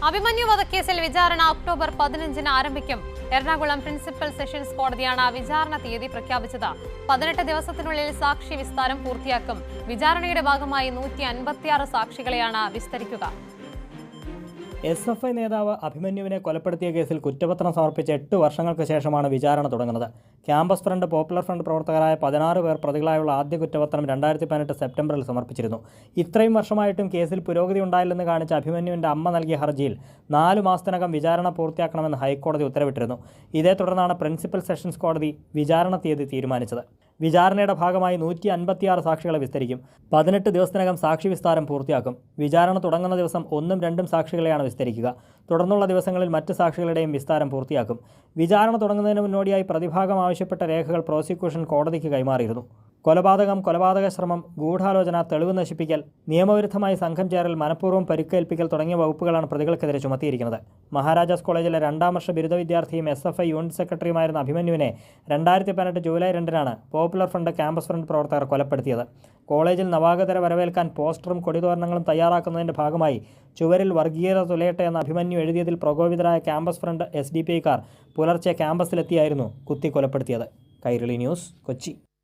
അഭിമന്യു വധക്കേസിൽ വിചാരണ ഒക്ടോബർ 15-ന് ആരംഭിക്കും. എറണാകുളം പ്രിൻസിപ്പൽ സെഷൻസ് കോടതിയാണ് വിചാരണ തീയതി പ്രഖ്യാപിച്ചത്. 18 ദിവസത്തിനുള്ളിൽ സാക്ഷി വിസ്താരം പൂർത്തിയാക്കും. വിചാരണയുടെ ഭാഗമായി 156 സാക്ഷികളെയാണ് വിസ്തരിക്കുക. SFI നേതാവ് അഭിമന്യുവിനെ കൊലപ്പെടുത്തിയ കേസിൽ കുറ്റപത്രം സമർപ്പിച്ച 8 വർഷങ്ങൾക്ക് ശേഷമാണ് വിചാരണ തുടങ്ങുന്നത്. ക്യാമ്പസ് ഫ്രണ്ട്, പോപ്പുലർ ഫ്രണ്ട് പ്രവർത്തകരായ 16 പേർ പ്രതികളായുള്ള ആദ്യ കുറ്റപത്രം 2018 സെപ്റ്റംബറിൽ സമർപ്പിച്ചിരുന്നു. ഇത്രയും വർഷമായിട്ടും കേസിൽ പുരോഗതി ഉണ്ടായില്ലെന്ന് കാണിച്ച അഭിമന്യുവിൻ്റെ അമ്മ നൽകിയ ഹർജിയിൽ 4 മാസത്തിനകം വിചാരണ പൂർത്തിയാക്കണമെന്ന് ഹൈക്കോടതി ഉത്തരവിട്ടിരുന്നു. ഇതേ തുടർന്നാണ് പ്രിൻസിപ്പൽ സെഷൻസ് കോടതി വിചാരണ തീയതി തീരുമാനിച്ചത്. വിചാരണയുടെ ഭാഗമായി 156 സാക്ഷികളെ വിസ്തരിക്കും. 18 ദിവസത്തിനകം സാക്ഷി വിസ്താരം പൂർത്തിയാക്കും. വിചാരണ തുടങ്ങുന്ന ദിവസം 1ഉം 2ഉം സാക്ഷികളെയാണ് വിസ്തരിക്കുക. തുടർന്നുള്ള ദിവസങ്ങളിൽ മറ്റ് സാക്ഷികളുടെയും വിസ്താരം പൂർത്തിയാക്കും. വിചാരണ തുടങ്ങുന്നതിന് മുന്നോടിയായി പ്രതിഭാഗം ആവശ്യപ്പെട്ട രേഖകൾ പ്രോസിക്യൂഷൻ കോടതിക്ക് കൈമാറിയിരുന്നു. കൊലപാതകം, കൊലപാതക ശ്രമം, ഗൂഢാലോചന, തെളിവ് നശിപ്പിക്കൽ, നിയമവിരുദ്ധമായി സംഘം ചേരൽ, മനഃപൂർവ്വം പരിക്കേൽപ്പിക്കൽ തുടങ്ങിയ വകുപ്പുകളാണ് പ്രതികൾക്കെതിരെ ചുമത്തിയിരിക്കുന്നത്. മഹാരാജാസ് കോളേജിലെ 2ാം വർഷ ബിരുദ വിദ്യാർത്ഥിയും SFI യൂണിറ്റ് സെക്രട്ടറിയുമായിരുന്ന അഭിമന്യുവിനെ 2018 ജൂലൈ 2-നാണ് പോപ്പുലർ ഫ്രണ്ട്, ക്യാമ്പസ് ഫ്രണ്ട് പ്രവർത്തകർ കൊലപ്പെടുത്തിയത്. കോളേജിൽ നവാഗതരെ വരവേൽക്കാൻ പോസ്റ്ററും കൊടിതോരണങ്ങളും തയ്യാറാക്കുന്നതിൻ്റെ ഭാഗമായി ചുവരിൽ വർഗീയത തുലയട്ടെ എന്ന അഭിമന്യു എഴുതിയതിൽ പ്രകോപിതരായ ക്യാമ്പസ് ഫ്രണ്ട് SDPIക്കാർ പുലർച്ചെ ക്യാമ്പസിലെത്തിയായിരുന്നു കുത്തി കൊലപ്പെടുത്തിയത്. കൈരളി ന്യൂസ്, കൊച്ചി.